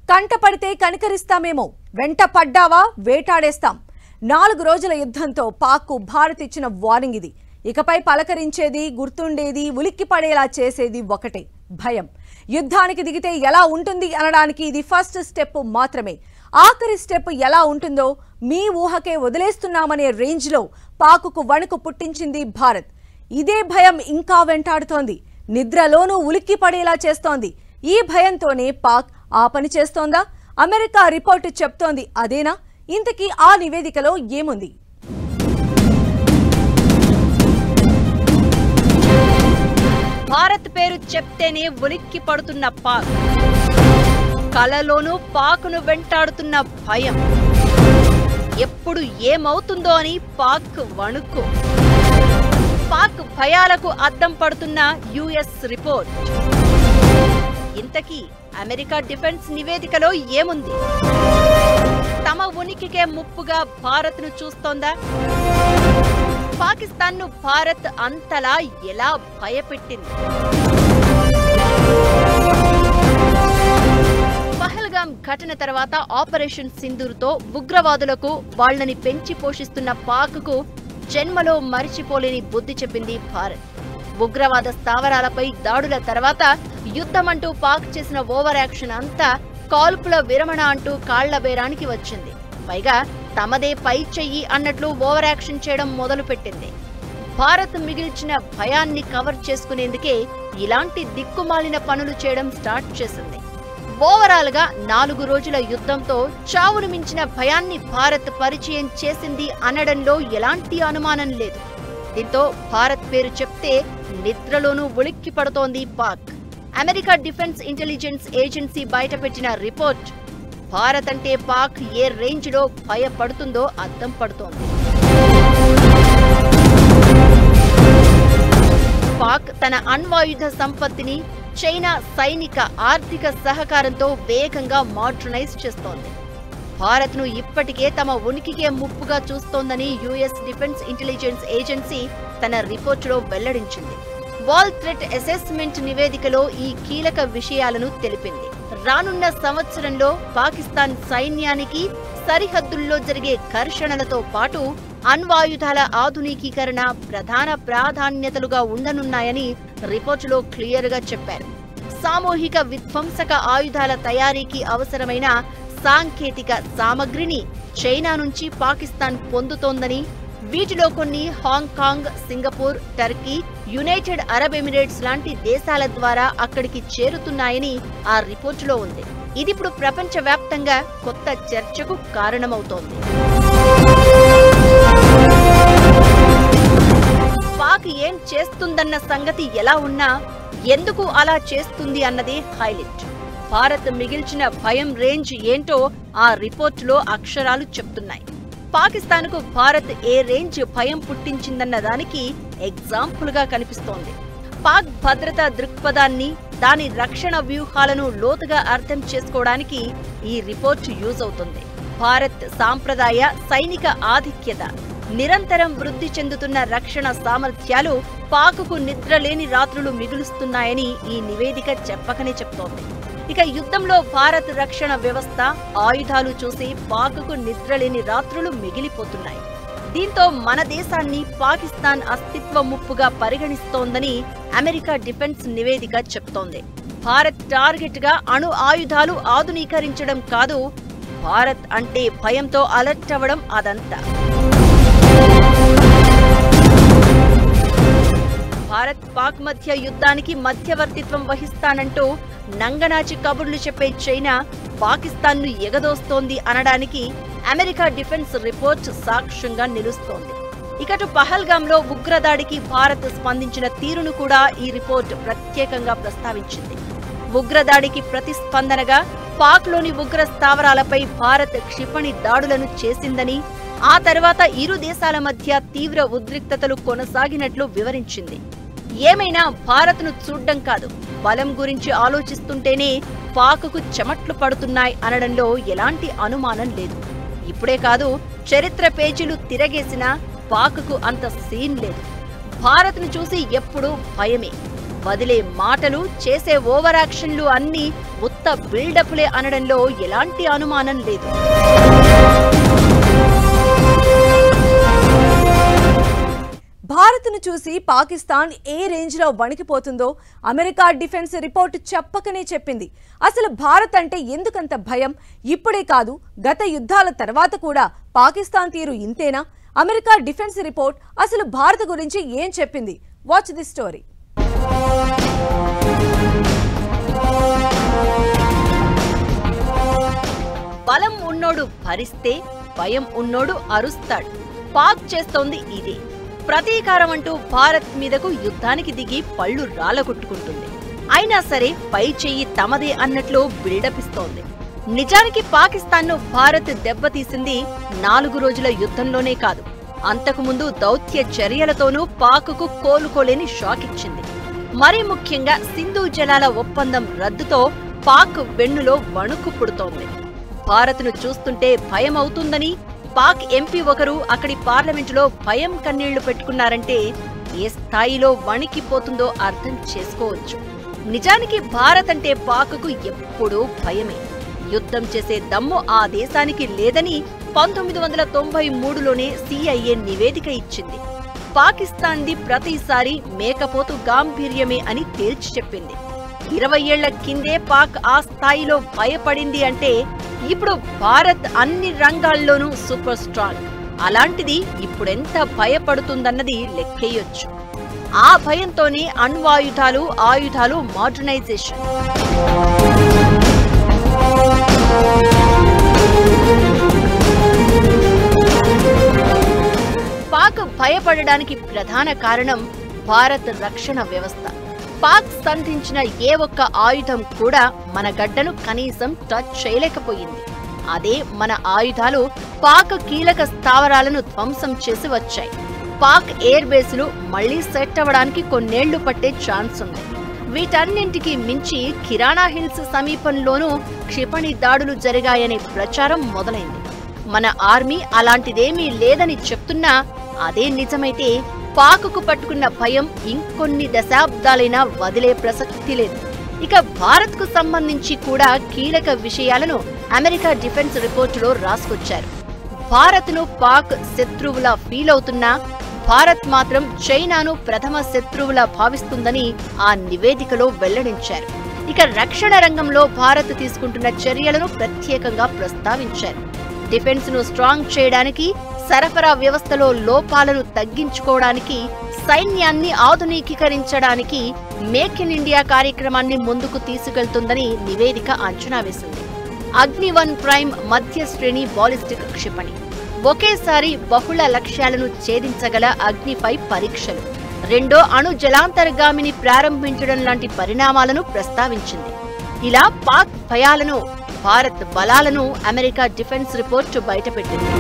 కంటపడితే కనికరిస్తామేమో, వెంట పడ్డావా వేటాడేస్తాం. 4 రోజుల యుద్ధంతో పాక్ భారత్ ఇచ్చిన వార్నింగ్ ఇది. ఇకపై పలకరించేది, గుర్తుండేది, ఉలిక్కి పడేలా చేసేది ఒకటే, భయం. యుద్ధానికి దిగితే ఎలా ఉంటుంది అనడానికి ఇది ఫస్ట్ స్టెప్ మాత్రమే. ఆఖరి స్టెప్ ఎలా ఉంటుందో మీ ఊహకే వదిలేస్తున్నామనే రేంజ్లో పాక్కు వణుకు పుట్టించింది భారత్. ఇదే భయం ఇంకా వెంటాడుతోంది, నిద్రలోనూ ఉలిక్కి పడేలా చేస్తోంది. ఈ భయంతోనే పాక్ ఆ పని చేస్తోందా? అమెరికా రిపోర్టు చెప్తోంది అదేనా? ఇంతకీ ఆ నివేదికలో ఏముంది? భారత్ పేరు చెప్తేనే ఉలిక్కి పడుతున్న పాక్, కలలోనూ పాక్ను వెంటాడుతున్న భయం. ఎప్పుడు ఏమవుతుందో అని పాక్ వణుకు. పాక్ భయాలకు అద్దం పడుతున్న యుఎస్ రిపోర్ట్. ఇంతకీ అమెరికా డిఫెన్స్ నివేదికలో ఏముంది? తమ ఉనికికే ముప్పుగా భారత్ను చూస్తోందా? పాకిస్తాన్ను భారత్ అంతలా ఎలా భయపెట్టింది? పహల్గాం ఘటన తర్వాత ఆపరేషన్ సింధూర్తో ఉగ్రవాదులకు వాళ్లని పెంచి పోషిస్తున్న పాక్కు జన్మలో మరిచిపోలేని బుద్ధి చెప్పింది భారత్. ఉగ్రవాద స్థావరాలపై దాడుల తర్వాత యుద్ధమంటూ పాక్ చేసిన ఓవర్ యాక్షన్ అంతా కాల్పుల విరమణ అంటూ కాళ్ల బేరానికి వచ్చింది. పైగా తమదే పై చెయ్యి అన్నట్లు ఓవర్ యాక్షన్ చేయడం మొదలుపెట్టింది. భారత్ మిగిల్చిన భయాన్ని కవర్ చేసుకునేందుకే ఇలాంటి దిక్కుమాలిన పనులు చేయడం స్టార్ట్ చేసింది. ఓవరాల్ గా 4 రోజుల యుద్ధంతో చావును మించిన భయాన్ని భారత్ పరిచయం చేసింది అనడంలో ఎలాంటి అనుమానం లేదు. దీంతో భారత్ పేరు చెప్తే నిద్రలోనూ ఉలిక్కి పడుతోంది Pak. America defence intelligence agency బయటపెట్టిన రిపోర్ట్ భారత్ అంటే పాక్ ఏ రేంజ్ లో భయపడుతుందో అద్దం పడుతోంది. పాక్ తన అణ్వాయుధ సంపత్తిని చైనా సైనిక ఆర్థిక సహకారంతో వేగంగా మోడర్నైజ్ చేస్తోంది. భారత్ను ఇప్పటికే తమ ఉనికికే ముప్పుగా చూస్తోందని యుఎస్ డిఫెన్స్ ఇంటెలిజెన్స్ ఏజెన్సీ తన రిపోర్టులో వెల్లడించింది. వాల్ థ్రెట్ అసెస్మెంట్ నివేదికలో ఈ కీలక విషయాలను తెలిపింది. రానున్న సంవత్సరంలో పాకిస్తాన్ సైన్యానికి సరిహద్దుల్లో జరిగే ఘర్షణలతో పాటు అణ్వాయుధాల ఆధునికీకరణ ప్రధాన ప్రాధాన్యతలుగా ఉండనున్నాయని రిపోర్టులో క్లియర్గా చెప్పారు. సామూహిక విధ్వంసక ఆయుధాల తయారీకి అవసరమైన సాంకేతిక సామగ్రిని చైనా నుంచి పాకిస్తాన్ పొందుతోందని, వీటిలో కొన్ని Hong Kong, Singapore, Turkey, United Arab Emirates లాంటి దేశాల ద్వారా అక్కడికి చేరుతున్నాయని ఆ రిపోర్టులో ఉంది. ఇదిప్పుడు ప్రపంచవ్యాప్తంగా కొత్త చర్చకు కారణమవుతోంది. పాక్ ఏం చేస్తుందన్న సంగతి ఎలా ఉన్నా ఎందుకు అలా చేస్తుంది అన్నదే హైలైట్. భారత్ మిగిల్చిన భయం రేంజ్ ఏంటో ఆ రిపోర్టులో అక్షరాలు చెప్తున్నాయి. పాకిస్తాన్కు భారత్ ఏ రేంజ్ భయం పుట్టించిందన్న దానికి ఎగ్జాంపుల్ గా కనిపిస్తోంది. పాక్ భద్రతా దృక్పథాన్ని, దాని రక్షణ వ్యూహాలను లోతుగా అర్థం చేసుకోవడానికి ఈ రిపోర్ట్ యూజ్ అవుతుంది. భారత్ సాంప్రదాయ సైనిక ఆధిక్యత, నిరంతరం వృద్ధి చెందుతున్న రక్షణ సామర్థ్యాలు పాక్కు నిద్రలేని రాత్రులు మిగులుస్తున్నాయని ఈ నివేదిక చెప్పకనే చెప్తోంది. ఇక యుద్ధంలో భారత్ రక్షణ వ్యవస్థ, ఆయుధాలు చూసి పాక్కు నిద్రలేని రాత్రులు మిగిలిపోతున్నాయి. దీంతో మన దేశాన్ని పాకిస్తాన్ అస్తిత్వ ముప్పుగా పరిగణిస్తోందని అమెరికా డిఫెన్స్ నివేదిక చెప్తోంది. భారత్ టార్గెట్ గా అణు ఆయుధాలు ఆధునీకరించడం కాదు, భారత్ అంటే భయంతో అలర్ట్ అవ్వడం అదంతా. భారత్ పాక్ మధ్య యుద్ధానికి మధ్యవర్తిత్వం వహిస్తానంటూ నంగనాచి కబుర్లు చెప్పే చైనా పాకిస్తాన్ను ఎగదోస్తోంది అనడానికి అమెరికా డిఫెన్స్ రిపోర్ట్ సాక్ష్యంగా నిలుస్తోంది. ఇకటు పహల్గాంలో ఉగ్రదాడికి భారత్ స్పందించిన తీరును కూడా ఈ రిపోర్ట్ ప్రత్యేకంగా ప్రస్తావించింది. ఉగ్రదాడికి ప్రతిస్పందనగా పాక్లోని ఉగ్ర స్థావరాలపై భారత్ క్షిపణి దాడులను చేసిందని, ఆ తర్వాత ఇరు దేశాల మధ్య తీవ్ర ఉద్రిక్తతలు కొనసాగినట్లు వివరించింది. ఏమైనా భారత్ను చూడ్డం కాదు, బలం గురించి ఆలోచిస్తుంటేనే పాక్కు చెమట్లు పడుతున్నాయి అనడంలో ఎలాంటి అనుమానం లేదు. ఇప్పుడే కాదు, చరిత్ర పేజీలు తిరగేసినా పాక్కు అంత సీన్ లేదు. భారత్ను చూసి ఎప్పుడూ భయమే. వదిలే మాటలు, చేసే ఓవర్ యాక్షన్లు అన్నీ ఉత్త బిల్డప్లే అనడంలో ఎలాంటి అనుమానం లేదు. భారత్ను చూసి పాకిస్తాన్ ఏ రేంజ్లో వణికిపోతుందో అమెరికా డిఫెన్స్ రిపోర్ట్ చెప్పకనే చెప్పింది. అసలు భారత్ అంటే ఎందుకంత భయం? ఇప్పుడే కాదు, గత యుద్ధాల తర్వాత కూడా పాకిస్తాన్ తీరు ఇంతేనా? అమెరికా డిఫెన్స్ రిపోర్ట్ అసలు భారత్ గురించి ఏం చెప్పింది? Watch the story. బలం ఉన్నోడు భరిస్తే, భయం ఉన్నోడు అరుస్తాడు. పాక్ చేస్తోంది ఇదే. ప్రతీకారం అంటూ భారత్ మీదకు యుద్ధానికి దిగి పళ్ళు రాలగొట్టుకుంటుంది. అయినా సరే పై చెయ్యి తమదే అన్నట్లు బిల్డప్ ఇస్తోంది. నిజానికి పాకిస్తాన్ను భారత్ దెబ్బతీసింది 4 రోజుల యుద్ధంలోనే కాదు, అంతకుముందు దౌత్య చర్యలతోనూ పాక్కు కోలుకోలేని షాక్ ఇచ్చింది. మరీ ముఖ్యంగా సింధు జలాల ఒప్పందం రద్దుతో పాక్ వెన్నులో వణుకు పుడుతోంది. భారత్ను చూస్తుంటే భయం అవుతుందని పాక్ ఎంపీ ఒకరు అక్కడి పార్లమెంటులో భయం కన్నీళ్లు పెట్టుకున్నారంటే ఏ స్థాయిలో వణికిపోతుందో అర్థం చేసుకోవచ్చు. నిజానికి భారత్ అంటే పాక్కు ఎప్పుడూ భయమే. యుద్ధం చేసే దమ్ము ఆ దేశానికి లేదని 1993లోనే CIA నివేదిక ఇచ్చింది. పాకిస్తాన్ది ప్రతిసారి మేకపోతు గాంభీర్యమే అని తేల్చి చెప్పింది. 20 ఏళ్ల కిందే పాక్ ఆ స్థాయిలో భయపడింది అంటే ఇప్పుడు భారత్ అన్ని రంగాల్లోనూ సూపర్ స్ట్రాంగ్. అలాంటిది ఇప్పుడెంత భయపడుతుందన్నది లెక్కేయొచ్చు. ఆ భయంతోనే అణ్వాయుధాలు, ఆయుధాలు మోడర్నైజేషన్. పాక్ భయపడడానికి ప్రధాన కారణం భారత్ రక్షణ వ్యవస్థ. పాక్ సంధించిన ఏ ఒక్క ఆయుధం కూడా మన గడ్డను కనీసం టచ్ చేయలేకపోయింది. అదే మన ఆయుధాలు పాక్ కీలక స్థావరాలను ధ్వంసం చేసి వచ్చాయి. పాక్ ఎయిర్ బేసులు మళ్లీ సెట్ అవ్వడానికి కొన్నేళ్లు పట్టే ఛాన్స్ ఉంది. వీటన్నింటికి మించి కిరాణా హిల్స్ సమీపంలోనూ క్షిపణి దాడులు జరిగాయనే ప్రచారం మొదలైంది. మన ఆర్మీ అలాంటిదేమీ లేదని చెప్తున్నా అదే నిజమైతే పాక్కు పట్టుకున్న భయం ఇంకొన్ని దశాబ్దాలైనా వదిలే ప్రసక్తి లేదు. ఇక భారత్కు సంబంధించి కూడా కీలక విషయాలను అమెరికా డిఫెన్స్ రిపోర్టులో రాసుకొచ్చారు. భారత్ను పాక్ శత్రువులా ఫీల్ అవుతున్నా భారత్ మాత్రం చైనాను ప్రథమ శత్రువులా భావిస్తుందని ఆ నివేదికలో వెల్లడించారు. ఇక రక్షణ రంగంలో భారత్ తీసుకుంటున్న చర్యలను ప్రత్యేకంగా ప్రస్తావించారు. డిఫెన్స్ ను స్ట్రాంగ్ చేయడానికి, సరఫరా వ్యవస్థలో లోపాలను తగ్గించుకోవడానికి, సైన్యాన్ని ఆధునికీకరించడానికి మేక్ ఇన్ ఇండియా కార్యక్రమాన్ని ముందుకు తీసుకెళ్తుందని నివేదిక అంచనా వేసింది. అగ్ని-1 ప్రైమ్ మధ్య శ్రేణి బాలిస్టిక్ క్షిపణి, ఒకేసారి బహుళ లక్ష్యాలను ఛేదించగల అగ్ని-5 పరీక్షలు, రెండో అణు జలాంతర్గామిని ప్రారంభించడం లాంటి పరిణామాలను ప్రస్తావించింది. ఇలా పాక్ భయాలను, భారత్ బలాలను అమెరికా డిఫెన్స్ రిపోర్టు బయటపెట్టింది.